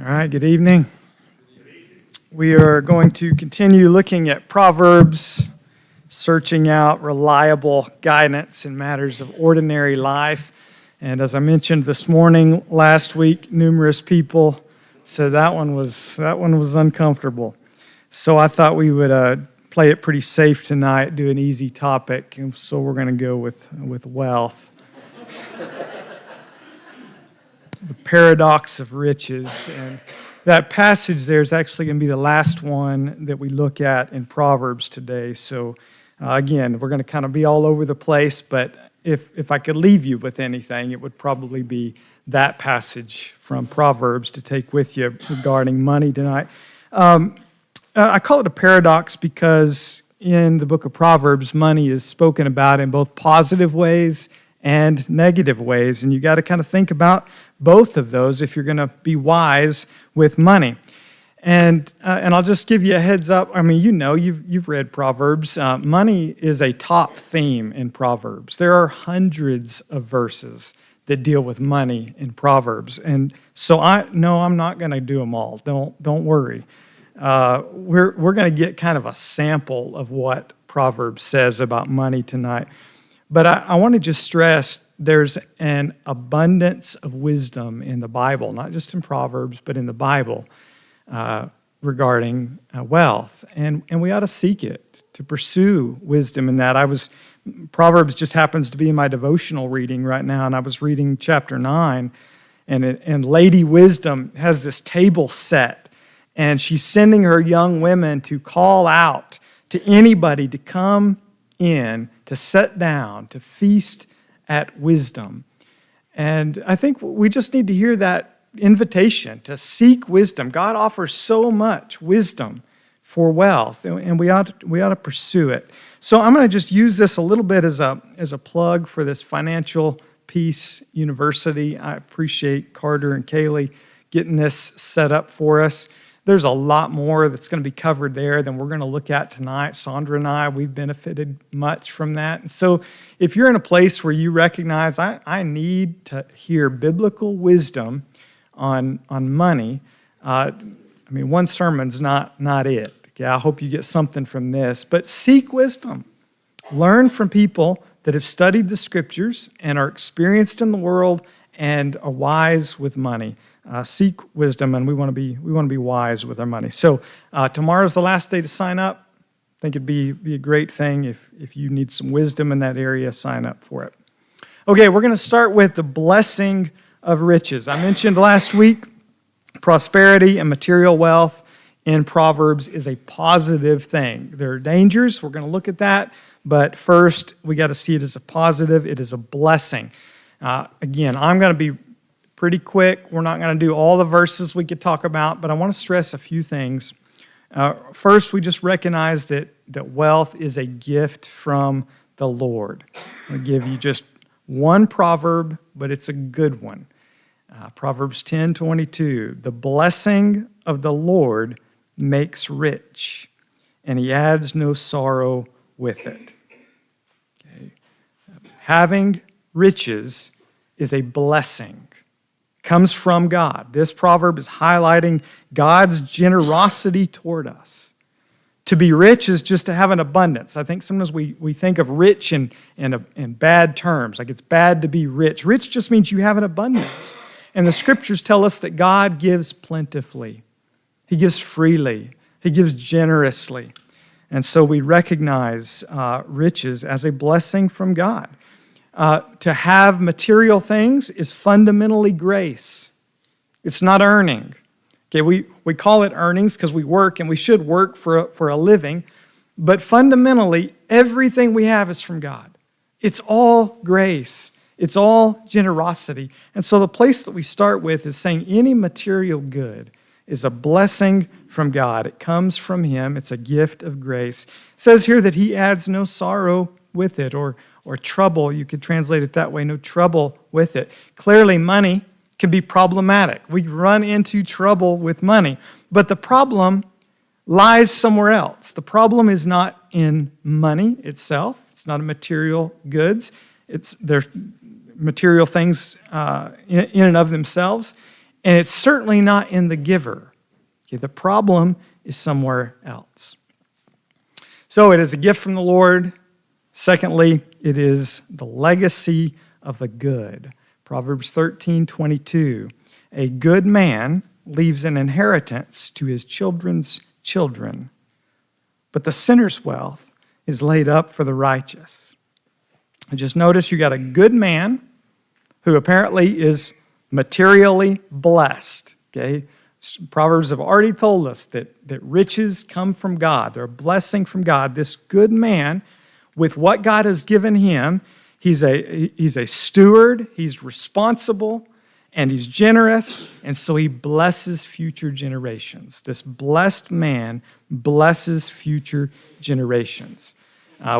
All right, good evening. We are going to continue looking at Proverbs, searching out reliable guidance in matters of ordinary life. And as I mentioned this morning, last week, numerous people said that one was uncomfortable. So I thought we would play it pretty safe tonight, do an easy topic. And so we're going to go with wealth. The paradox of riches. And that passage there is actually going to be the last one that we look at in Proverbs today. So again, we're going to kind of be all over the place, but if I could leave you with anything, it would probably be that passage from Proverbs to take with you regarding money tonight. I call it a paradox because in the book of Proverbs, money is spoken about in both positive ways and negative ways, and you got to kind of think about both of those if you're going to be wise with money. And I'll just give you a heads up. I mean, you've read Proverbs. Money is a top theme in Proverbs. There are hundreds of verses that deal with money in Proverbs, and so I'm not going to do them all. Don't worry. We're going to get kind of a sample of what Proverbs says about money tonight. But I want to just stress there's an abundance of wisdom in the Bible, not just in Proverbs, but in the Bible regarding wealth. And we ought to seek it, to pursue wisdom in that. Proverbs just happens to be in my devotional reading right now, and I was reading chapter 9, and Lady Wisdom has this table set, and she's sending her young women to call out to anybody to come in, to sit down, to feast at wisdom. And I think we just need to hear that invitation to seek wisdom. God offers so much wisdom for wealth, and we ought to pursue it. So I'm going to just use this a little bit as a plug for this Financial Peace University. I appreciate Carter and Kaylee getting this set up for us. There's a lot more that's going to be covered there than we're going to look at tonight. Sandra and I, we've benefited much from that. And so if you're in a place where you recognize, I need to hear biblical wisdom on money, one sermon's not it. Okay, I hope you get something from this. But seek wisdom. Learn from people that have studied the Scriptures and are experienced in the world and are wise with money. Seek wisdom, and we want to be wise with our money. So tomorrow's the last day to sign up. I think it'd be a great thing if you need some wisdom in that area, sign up for it. Okay, we're going to start with the blessing of riches. I mentioned last week, prosperity and material wealth in Proverbs is a positive thing. There are dangers. We're going to look at that, but first we got to see it as a positive. It is a blessing. Again, I'm going to be pretty quick. We're not going to do all the verses we could talk about, but I want to stress a few things. First, we just recognize that wealth is a gift from the Lord. I'm going to give you just one proverb, but it's a good one. Proverbs 10:22. The blessing of the Lord makes rich, and he adds no sorrow with it. Okay. Having riches is a blessing. Comes from God. This proverb is highlighting God's generosity toward us. To be rich is just to have an abundance. I think sometimes we think of rich in bad terms, like it's bad to be rich. Rich just means you have an abundance. And the Scriptures tell us that God gives plentifully. He gives freely. He gives generously. And so we recognize riches as a blessing from God. To have material things is fundamentally grace. It's not earning. Okay, we call it earnings because we work, and we should work for a living, but fundamentally, everything we have is from God. It's all grace. It's all generosity. And so the place that we start with is saying any material good is a blessing from God. It comes from Him. It's a gift of grace. It says here that He adds no sorrow with it, or trouble. You could translate it that way, no trouble with it. Clearly, money can be problematic. We run into trouble with money, but the problem lies somewhere else. The problem is not in money itself. It's not in material goods. They're material things in and of themselves. And it's certainly not in the giver. Okay, the problem is somewhere else. So it is a gift from the Lord. Secondly, it is the legacy of the good. Proverbs 13:22. A good man leaves an inheritance to his children's children, but the sinner's wealth is laid up for the righteous. And just notice you got a good man who apparently is materially blessed. Okay? Proverbs have already told us that riches come from God. They're a blessing from God. This good man, with what God has given him, he's a steward, he's responsible, and he's generous, and so he blesses future generations. This blessed man blesses future generations.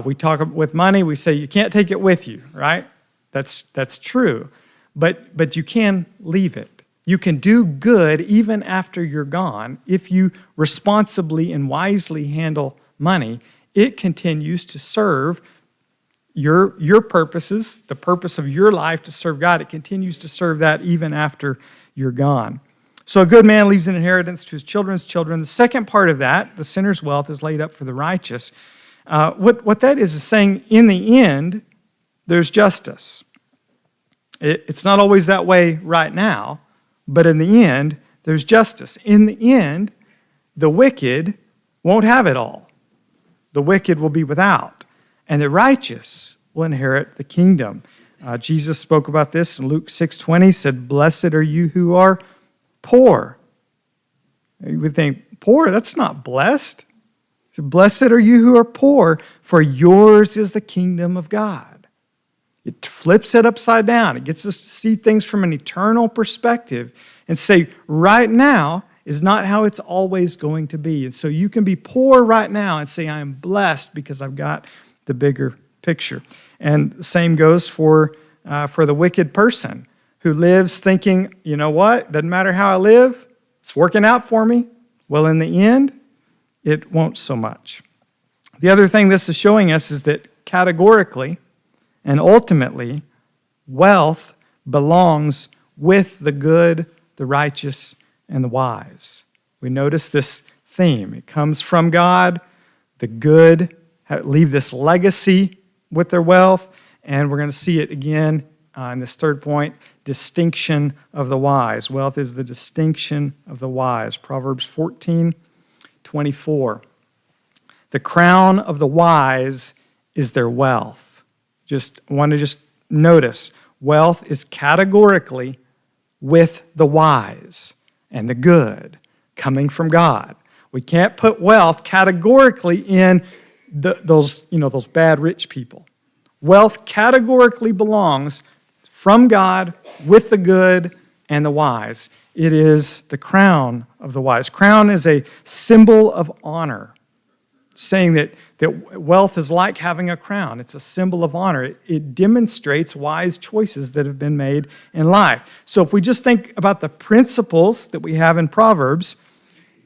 We talk with money, we say you can't take it with you, right? That's true, but you can leave it. You can do good even after you're gone. If you responsibly and wisely handle money, it continues to serve your purposes, the purpose of your life to serve God. It continues to serve that even after you're gone. So a good man leaves an inheritance to his children's children. The second part of that, the sinner's wealth, is laid up for the righteous. What that is saying, in the end, there's justice. It's not always that way right now, but in the end, there's justice. In the end, the wicked won't have it all. The wicked will be without, and the righteous will inherit the kingdom. Jesus spoke about this in Luke 6:20, said, "Blessed are you who are poor." You would think, poor? That's not blessed. He said, "Blessed are you who are poor, for yours is the kingdom of God." It flips it upside down. It gets us to see things from an eternal perspective and say, right now is not how it's always going to be. And so you can be poor right now and say, I am blessed because I've got the bigger picture. And the same goes for the wicked person who lives thinking, you know what, doesn't matter how I live, it's working out for me. Well, in the end, it won't so much. The other thing this is showing us is that categorically and ultimately, wealth belongs with the good, the righteous, and the wise. We notice this theme. It comes from God. The good leave this legacy with their wealth, and we're going to see it again in this third point, distinction of the wise. Wealth is the distinction of the wise. Proverbs 14:24. The crown of the wise is their wealth. Want to notice, wealth is categorically with the wise and the good, coming from God. We can't put wealth categorically in those bad rich people. Wealth categorically belongs from God with the good and the wise. It is the crown of the wise. Crown is a symbol of honor, saying that wealth is like having a crown. It's a symbol of honor. It demonstrates wise choices that have been made in life. So if we just think about the principles that we have in Proverbs,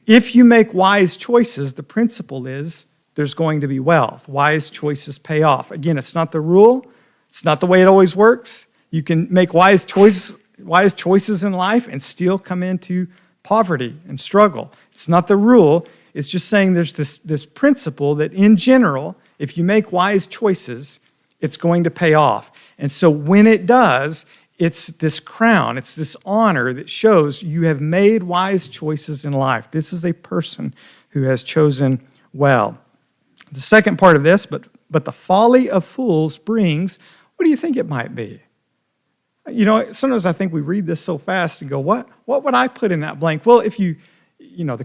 if you make wise choices, the principle is there's going to be wealth. Wise choices pay off. Again, it's not the rule. It's not the way it always works. You can make wise choices in life and still come into poverty and struggle. It's not the rule. It's just saying there's this principle that in general, if you make wise choices, it's going to pay off. And so when it does, it's this crown, it's this honor that shows you have made wise choices in life. This is a person who has chosen well. The second part of this, but the folly of fools brings, what do you think it might be? You know, sometimes I think we read this so fast and go, what would I put in that blank? Well, if the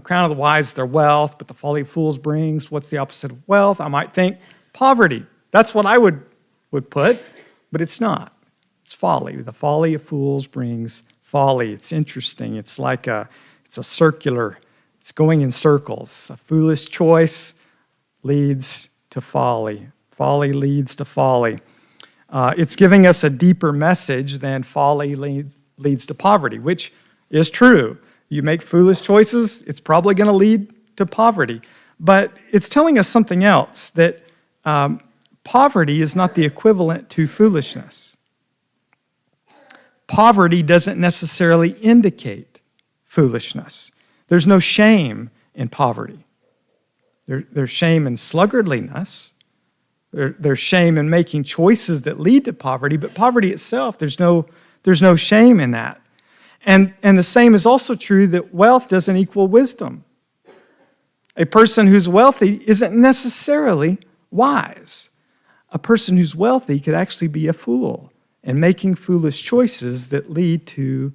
crown of the wise is their wealth, but the folly of fools brings, what's the opposite of wealth? I might think poverty. That's what I would put, but it's not. It's folly. The folly of fools brings folly. It's interesting. It's like it's a circular, it's going in circles. A foolish choice leads to folly. Folly leads to folly. It's giving us a deeper message than folly leads to poverty, which is true. You make foolish choices, it's probably going to lead to poverty. But it's telling us something else, that poverty is not the equivalent to foolishness. Poverty doesn't necessarily indicate foolishness. There's no shame in poverty. There's shame in sluggardliness. There's shame in making choices that lead to poverty, but poverty itself, there's no shame in that. And the same is also true that wealth doesn't equal wisdom. A person who's wealthy isn't necessarily wise. A person who's wealthy could actually be a fool and making foolish choices that lead to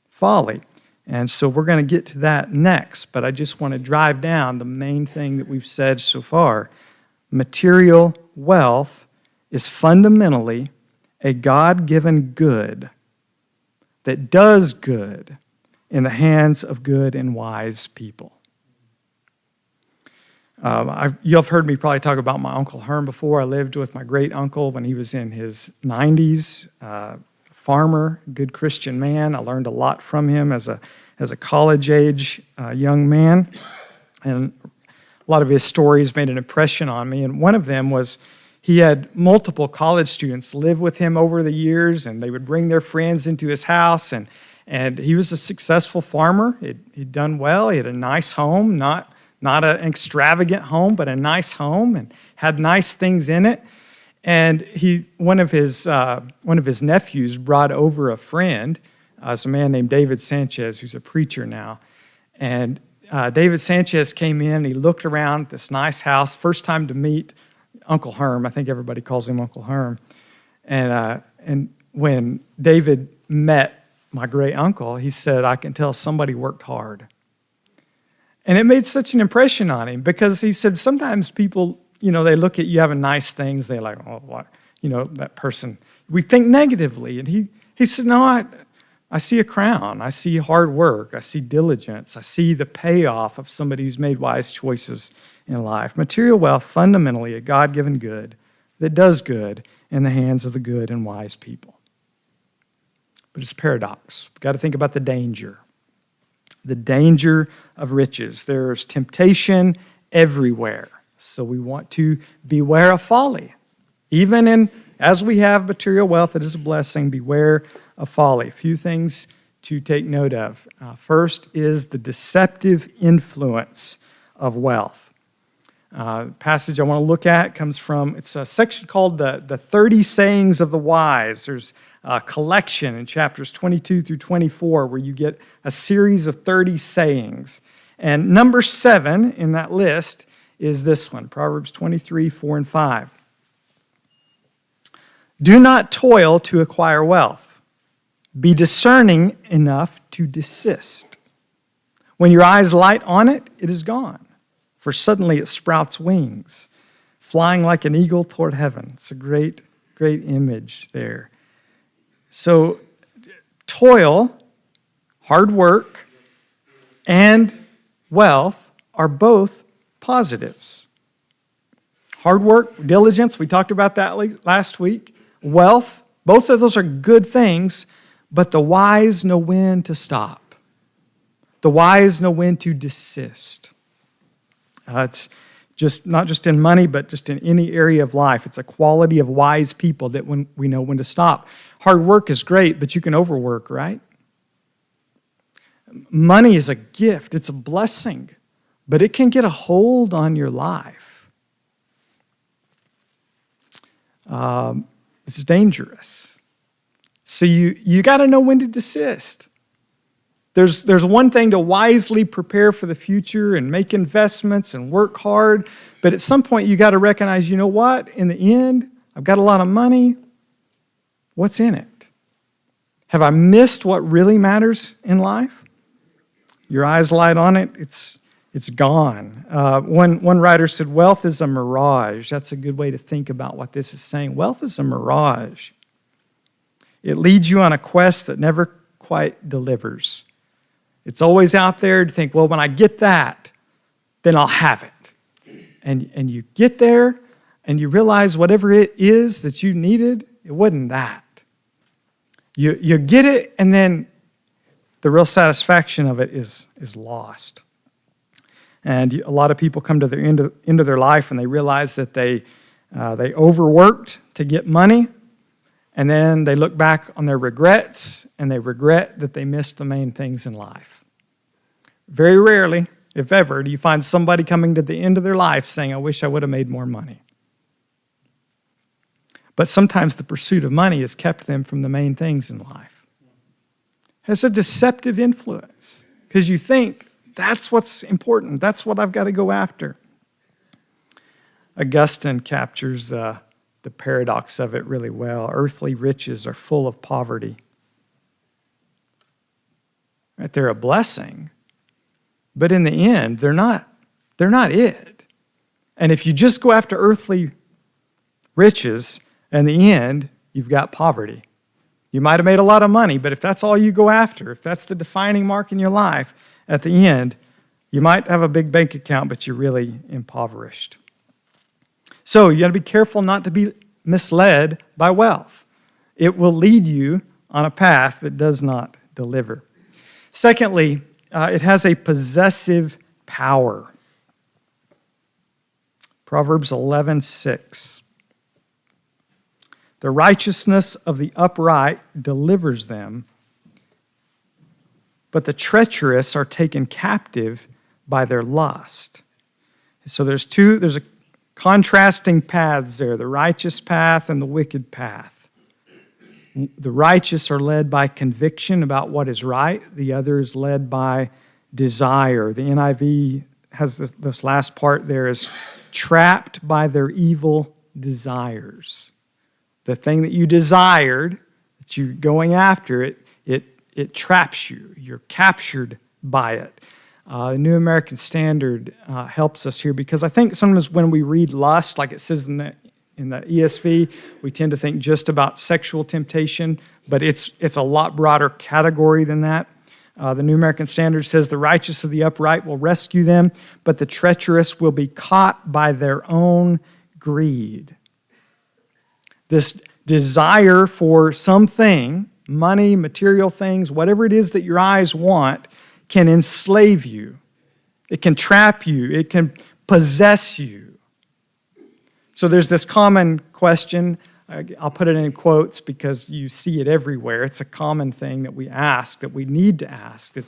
folly. And so we're going to get to that next, but I just want to drive down the main thing that we've said so far. Material wealth is fundamentally a God-given good that does good in the hands of good and wise people. You've heard me probably talk about my Uncle Herm before. I lived with my great uncle when he was in his 90s, farmer, good Christian man. I learned a lot from him as a college-age young man. And a lot of his stories made an impression on me. And one of them was he had multiple college students live with him over the years, and they would bring their friends into his house. And he was a successful farmer. He'd done well. He had a nice home, not an extravagant home, but a nice home, and had nice things in it. And one of his nephews brought over a friend. It's a man named David Sanchez, who's a preacher now. And David Sanchez came in, and he looked around this nice house, first time to meet Uncle Herm. I think everybody calls him Uncle Herm. And when David met my great uncle, he said, "I can tell somebody worked hard." And it made such an impression on him because he said sometimes people, they look at you having nice things, they're like, "Oh, what?" That person. We think negatively. And he said, "No, I see a crown. I see hard work. I see diligence. I see the payoff of somebody who's made wise choices in life." Material wealth, fundamentally a God-given good that does good in the hands of the good and wise people. But it's a paradox. We've got to think about the danger. The danger of riches. There's temptation everywhere. So we want to beware of folly. Even as we have material wealth, it is a blessing, beware of folly. A few things to take note of. First is the deceptive influence of wealth. The passage I want to look at comes from, it's a section called the 30 Sayings of the Wise. There's a collection in chapters 22 through 24 where you get a series of 30 sayings. And number 7 in that list is this one, Proverbs 23, 4 and 5. "Do not toil to acquire wealth. Be discerning enough to desist. When your eyes light on it, it is gone. For suddenly it sprouts wings, flying like an eagle toward heaven." It's a great, great image there. So toil, hard work, and wealth are both positives. Hard work, diligence, we talked about that last week. Wealth, both of those are good things, but the wise know when to stop. The wise know when to desist. It's not just in money, but just in any area of life. It's a quality of wise people that when we know when to stop. Hard work is great, but you can overwork, right? Money is a gift. It's a blessing, but it can get a hold on your life. It's dangerous. So you got to know when to desist. There's one thing to wisely prepare for the future and make investments and work hard, but at some point you got to recognize, you know what? In the end, I've got a lot of money. What's in it? Have I missed what really matters in life? Your eyes light on it, it's gone. One writer said, wealth is a mirage. That's a good way to think about what this is saying. Wealth is a mirage. It leads you on a quest that never quite delivers. It's always out there to think, well, when I get that, then I'll have it. And you get there, and you realize whatever it is that you needed, it wasn't that. You get it, and then the real satisfaction of it is lost. And a lot of people come to the end of their life, and they realize that they overworked to get money, and then they look back on their regrets, and they regret that they missed the main things in life. Very rarely, if ever, do you find somebody coming to the end of their life saying, I wish I would have made more money. But sometimes the pursuit of money has kept them from the main things in life. It's a deceptive influence because you think that's what's important. That's what I've got to go after. Augustine captures the paradox of it really well. Earthly riches are full of poverty. Right? They're a blessing, but in the end, they're not it. And if you just go after earthly riches, in the end, you've got poverty. You might have made a lot of money, but if that's all you go after, if that's the defining mark in your life, at the end, you might have a big bank account, but you're really impoverished. So you got to be careful not to be misled by wealth. It will lead you on a path that does not deliver. Secondly, it has a possessive power. Proverbs 11:6. The righteousness of the upright delivers them, but the treacherous are taken captive by their lust. So there's a contrasting paths there, the righteous path and the wicked path. The righteous are led by conviction about what is right. The other is led by desire. The NIV has this last part there is trapped by their evil desires. The thing that you desired, that you're going after, it traps you. You're captured by it. The New American Standard helps us here because I think sometimes when we read lust, like it says in the ESV, we tend to think just about sexual temptation, but it's a lot broader category than that. The New American Standard says the righteous of the upright will rescue them, but the treacherous will be caught by their own greed. This desire for something, money, material things, whatever it is that your eyes want, can enslave you. It can trap you. It can possess you. So there's this common question. I'll put it in quotes because you see it everywhere. It's a common thing that we ask, that we need to ask, that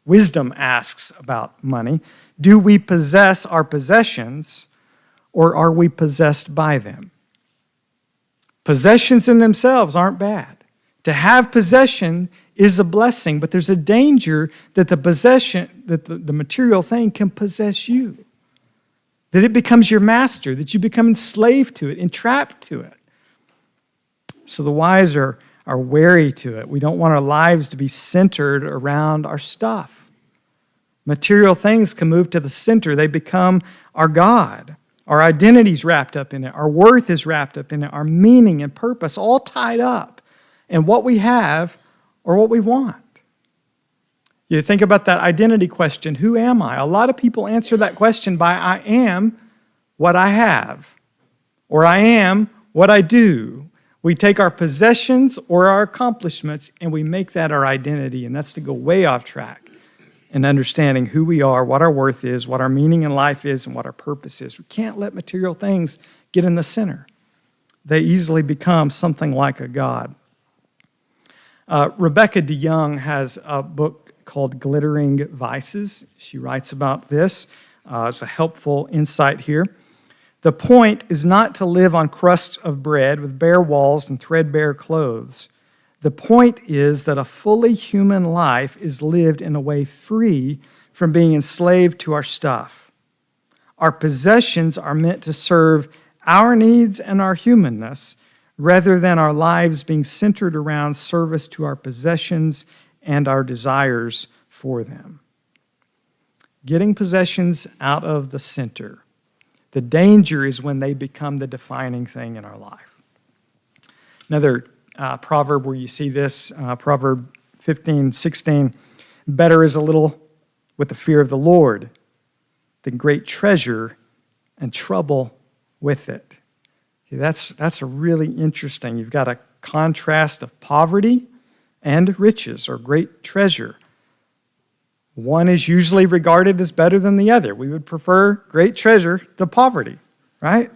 wisdom asks about money. Do we possess our possessions, or are we possessed by them? Possessions in themselves aren't bad. To have possession is a blessing, but there's a danger that the possession, that the material thing can possess you. That it becomes your master, that you become enslaved to it, entrapped to it. So the wise are wary to it. We don't want our lives to be centered around our stuff. Material things can move to the center. They become our God. Our identity's wrapped up in it. Our worth is wrapped up in it. Our meaning and purpose, all tied up in what we have or what we want. You think about that identity question, who am I? A lot of people answer that question by I am what I have, or I am what I do. We take our possessions or our accomplishments and we make that our identity, and that's to go way off track in understanding who we are, what our worth is, what our meaning in life is, and what our purpose is. We can't let material things get in the center. They easily become something like a god. Rebecca DeYoung has a book called Glittering Vices. She writes about this. It's a helpful insight here. The point is not to live on crusts of bread with bare walls and threadbare clothes. The point is that a fully human life is lived in a way free from being enslaved to our stuff. Our possessions are meant to serve our needs and our humanness rather than our lives being centered around service to our possessions and our desires for them. Getting possessions out of the center. The danger is when they become the defining thing in our life. Another proverb where you see this, Proverb 15:16, better is a little with the fear of the Lord than great treasure and trouble with it. Okay, that's a really interesting. You've got a contrast of poverty and riches or great treasure. One is usually regarded as better than the other. We would prefer great treasure to poverty, right?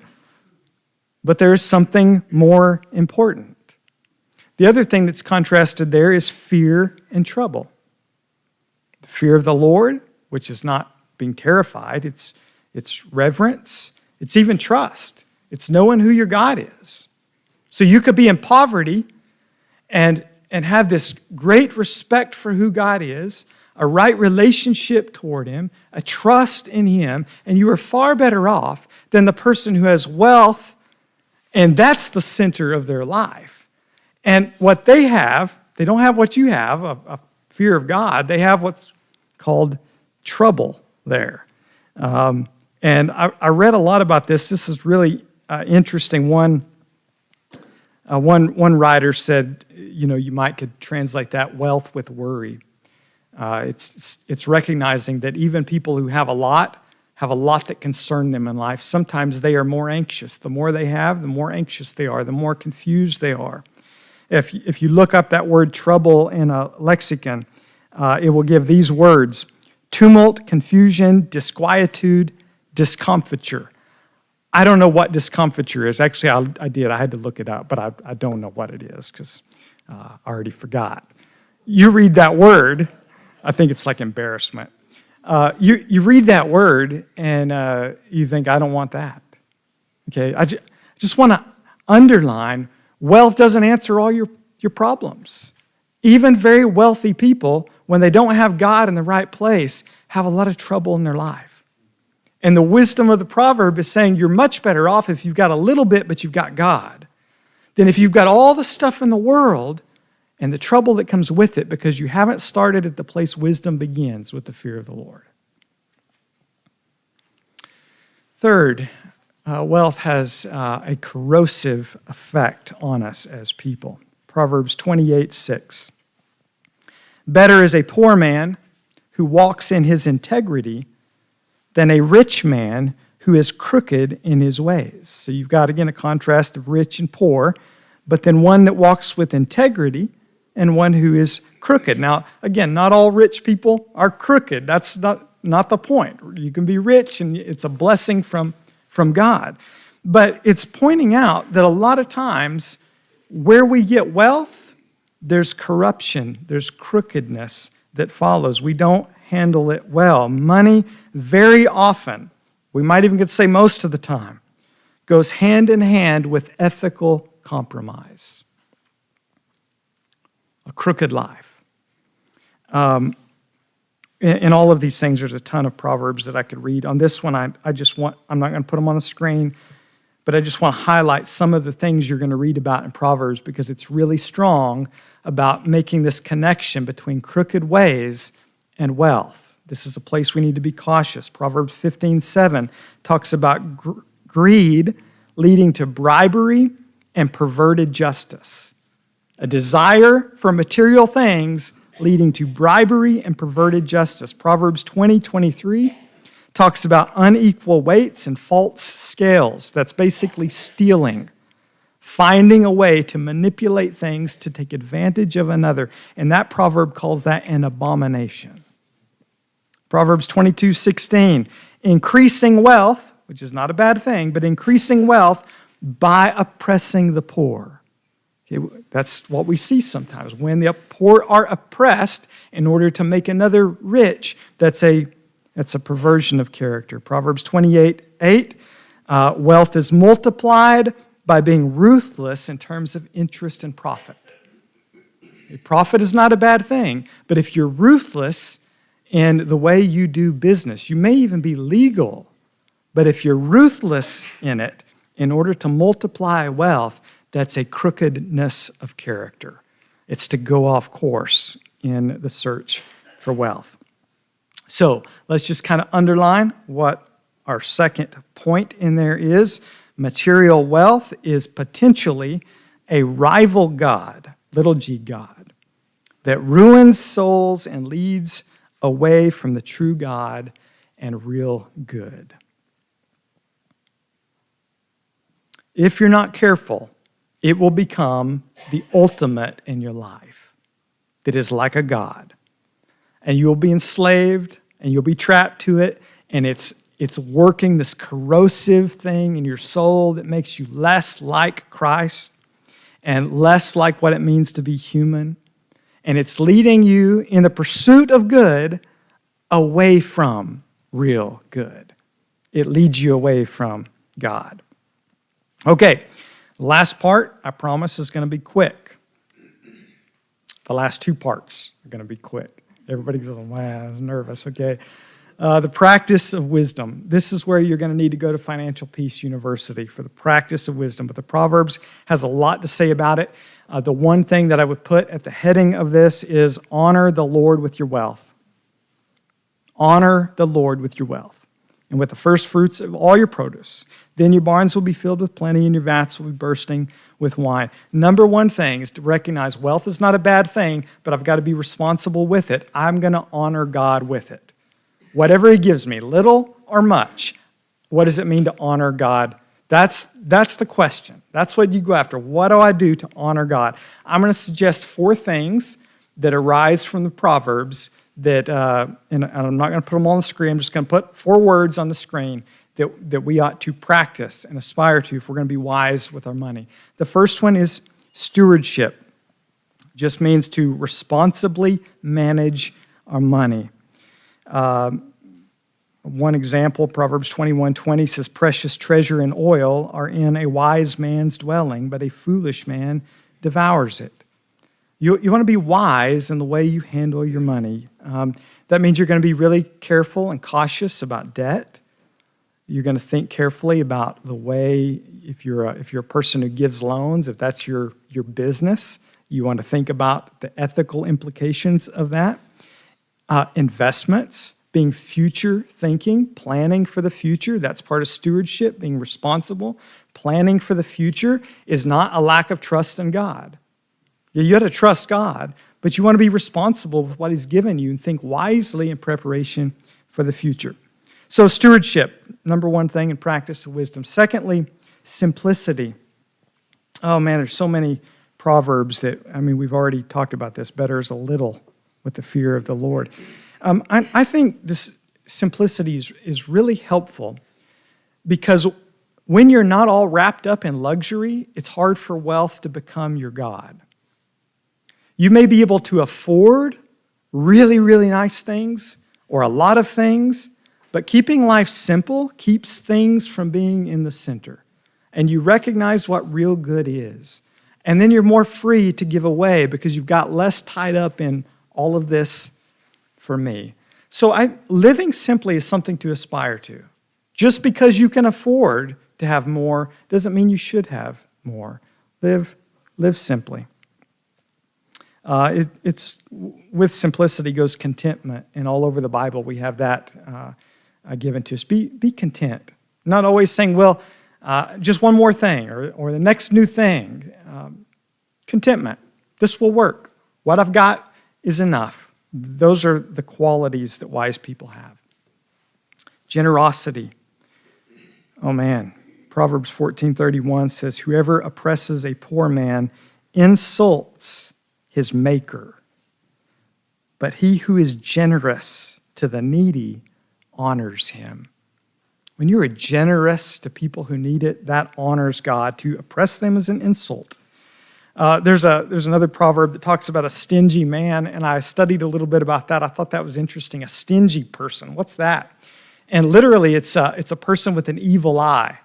But there is something more important. The other thing that's contrasted there is fear and trouble. The fear of the Lord, which is not being terrified, it's reverence, it's even trust. It's knowing who your God is. So you could be in poverty and have this great respect for who God is, a right relationship toward Him, a trust in Him, and you are far better off than the person who has wealth, and that's the center of their life. And what they have, they don't have what you have, a fear of God. They have what's called trouble there. And I read a lot about this. This is really interesting. One writer said, you might could translate that wealth with worry. It's recognizing that even people who have a lot that concern them in life. Sometimes they are more anxious. The more they have, the more anxious they are, the more confused they are. If you look up that word trouble in a lexicon, it will give these words: tumult, confusion, disquietude, discomfiture. I don't know what discomfiture is. Actually, I did. I had to look it up, but I don't know what it is because I already forgot. You read that word, I think it's like embarrassment. You read that word and you think, I don't want that. Okay, I just want to underline, wealth doesn't answer all your problems. Even very wealthy people, when they don't have God in the right place, have a lot of trouble in their life. And the wisdom of the proverb is saying you're much better off if you've got a little bit, but you've got God, than if you've got all the stuff in the world and the trouble that comes with it because you haven't started at the place wisdom begins, with the fear of the Lord. Third, wealth has a corrosive effect on us as people. Proverbs 28:6. Better is a poor man who walks in his integrity than a rich man who is crooked in his ways. So you've got, again, a contrast of rich and poor, but then one that walks with integrity and one who is crooked. Now, again, not all rich people are crooked. That's not the point. You can be rich and it's a blessing from God. But it's pointing out that a lot of times where we get wealth, there's corruption, there's crookedness that follows. We don't handle it well. Money very often, we might even get to say most of the time, goes hand in hand with ethical compromise. A crooked life. In all of these things, there's a ton of Proverbs that I could read. On this one, I'm not going to put them on the screen, but I just want to highlight some of the things you're going to read about in Proverbs because it's really strong about making this connection between crooked ways and wealth. This is a place we need to be cautious. Proverbs 15:7 talks about greed leading to bribery and perverted justice. A desire for material things leading to bribery and perverted justice. Proverbs 20:23 talks about unequal weights and false scales. That's basically stealing, finding a way to manipulate things to take advantage of another. And that proverb calls that an abomination. Proverbs 22:16, increasing wealth, which is not a bad thing, but increasing wealth by oppressing the poor. Okay, that's what we see sometimes. When the poor are oppressed in order to make another rich, that's a perversion of character. Proverbs 28:8, wealth is multiplied by being ruthless in terms of interest and profit. A profit is not a bad thing, but if you're ruthless in the way you do business, you may even be legal, but if you're ruthless in it, in order to multiply wealth, that's a crookedness of character. It's to go off course in the search for wealth. So let's just kind of underline what our second point in there is. Material wealth is potentially a rival god, little g God, that ruins souls and leads away from the true God and real good. If you're not careful, it will become the ultimate in your life that is like a god. And you'll be enslaved and you'll be trapped to it, and it's working this corrosive thing in your soul that makes you less like Christ and less like what it means to be human. And it's leading you in the pursuit of good, away from real good. It leads you away from God. Okay, last part, I promise, is going to be quick. The last two parts are going to be quick. Everybody's going, wow, I was nervous, okay. The practice of wisdom. This is where you're going to need to go to Financial Peace University for the practice of wisdom. But the Proverbs has a lot to say about it. The one thing that I would put at the heading of this is honor the Lord with your wealth. Honor the Lord with your wealth and with the first fruits of all your produce. Then your barns will be filled with plenty and your vats will be bursting with wine. Number one thing is to recognize wealth is not a bad thing, but I've got to be responsible with it. I'm going to honor God with it. Whatever he gives me, little or much, what does it mean to honor God? That's the question. That's what you go after. What do I do to honor God? I'm going to suggest 4 things that arise from the Proverbs that, and I'm not going to put them on the screen. I'm just going to put 4 words on the screen that we ought to practice and aspire to if we're going to be wise with our money. The first one is stewardship. Just means to responsibly manage our money. One example, Proverbs 21:20 says, precious treasure and oil are in a wise man's dwelling, but a foolish man devours it. You want to be wise in the way you handle your money. That means you're going to be really careful and cautious about debt. You're going to think carefully about the way, if you're a person who gives loans, if that's your business, you want to think about the ethical implications of that. Investments, being future thinking, planning for the future, that's part of stewardship, being responsible. Planning for the future is not a lack of trust in God. You got to trust God, but you want to be responsible with what he's given you and think wisely in preparation for the future. So stewardship, number one thing in practice of wisdom. Secondly, simplicity. Oh man, there's so many Proverbs we've already talked about this. Better is a little with the fear of the Lord. I think this simplicity is really helpful because when you're not all wrapped up in luxury, it's hard for wealth to become your God. You may be able to afford really, really nice things or a lot of things, but keeping life simple keeps things from being in the center. And you recognize what real good is. And then you're more free to give away because you've got less tied up in all of this for me. So living simply is something to aspire to. Just because you can afford to have more doesn't mean you should have more. Live simply. It's with simplicity goes contentment, and all over the Bible we have that given to us. Be content. Not always saying, well, just one more thing or the next new thing. Contentment. This will work. What I've got is enough. Those are the qualities that wise people have. Generosity. Oh man, Proverbs 14:31 says, whoever oppresses a poor man insults his maker, but he who is generous to the needy honors him. When you are generous to people who need it, that honors God. To oppress them is an insult. There's another proverb that talks about a stingy man, and I studied a little bit about that. I thought that was interesting. A stingy person. What's that? And literally, it's a person with an evil eye.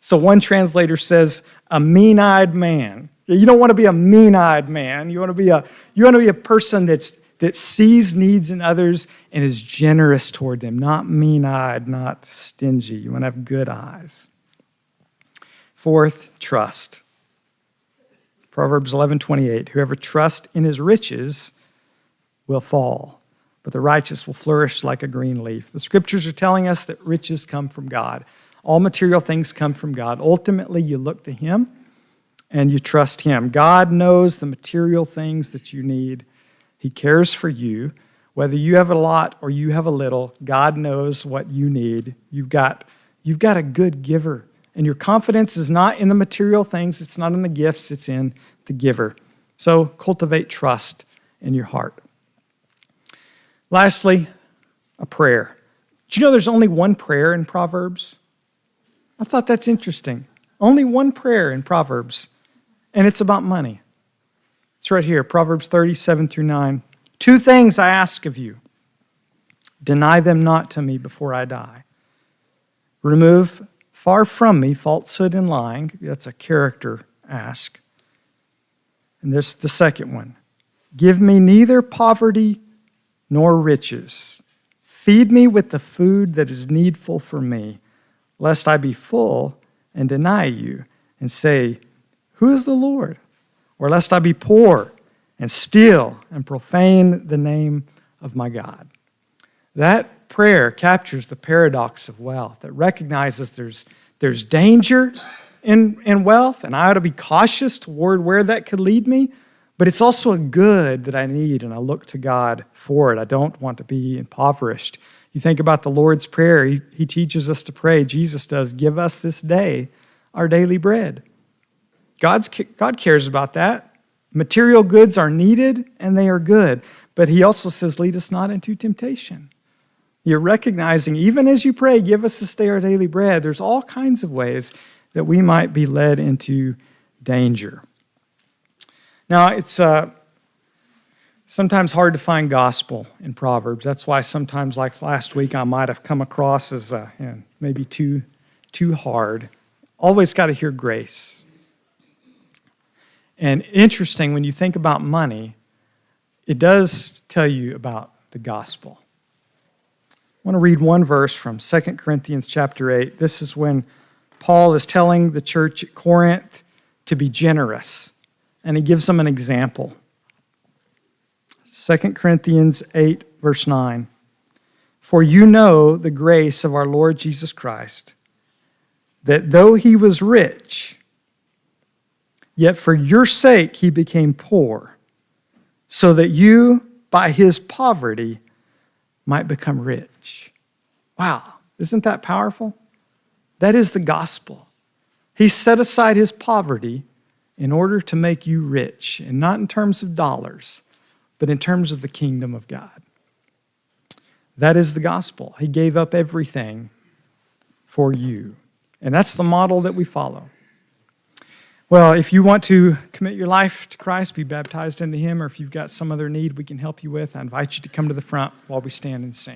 So one translator says, a mean-eyed man. You don't want to be a mean-eyed man. You want to be a person that sees needs in others and is generous toward them. Not mean-eyed, not stingy. You want to have good eyes. Fourth, trust. Proverbs 11:28, whoever trusts in his riches will fall, but the righteous will flourish like a green leaf. The scriptures are telling us that riches come from God. All material things come from God. Ultimately, you look to him and you trust him. God knows the material things that you need. He cares for you. Whether you have a lot or you have a little, God knows what you need. You've got a good giver. And your confidence is not in the material things. It's not in the gifts. It's in the giver. So cultivate trust in your heart. Lastly, a prayer. Do you know there's only one prayer in Proverbs? I thought that's interesting. Only one prayer in Proverbs, and it's about money. It's right here, Proverbs 30:7-9. 2 things I ask of you. Deny them not to me before I die. Remove far from me falsehood and lying. That's a character ask. And there's the second one. Give me neither poverty nor riches. Feed me with the food that is needful for me, lest I be full and deny you and say, who is the Lord? Or lest I be poor and steal and profane the name of my God. That prayer captures the paradox of wealth. It recognizes there's danger in wealth, and I ought to be cautious toward where that could lead me, but it's also a good that I need, and I look to God for it. I don't want to be impoverished. You think about the Lord's Prayer. He teaches us to pray. Jesus does, give us this day our daily bread. God cares about that. Material goods are needed, and they are good, but he also says, lead us not into temptation. You're recognizing, even as you pray, give us this day our daily bread, there's all kinds of ways that we might be led into danger. Now, it's sometimes hard to find gospel in Proverbs. That's why sometimes, like last week, I might have come across as maybe too hard. Always got to hear grace. And interesting, when you think about money, it does tell you about the gospel. I want to read one verse from 2 Corinthians chapter 8. This is when Paul is telling the church at Corinth to be generous, and he gives them an example. 2 Corinthians 8, verse 9. For you know the grace of our Lord Jesus Christ, that though he was rich, yet for your sake he became poor, so that you, by his poverty, might become rich. Wow, isn't that powerful? That is the gospel. He set aside his poverty in order to make you rich, and not in terms of dollars, but in terms of the kingdom of God. That is the gospel. He gave up everything for you. And that's the model that we follow. Well, if you want to commit your life to Christ, be baptized into him, or if you've got some other need we can help you with, I invite you to come to the front while we stand and sing.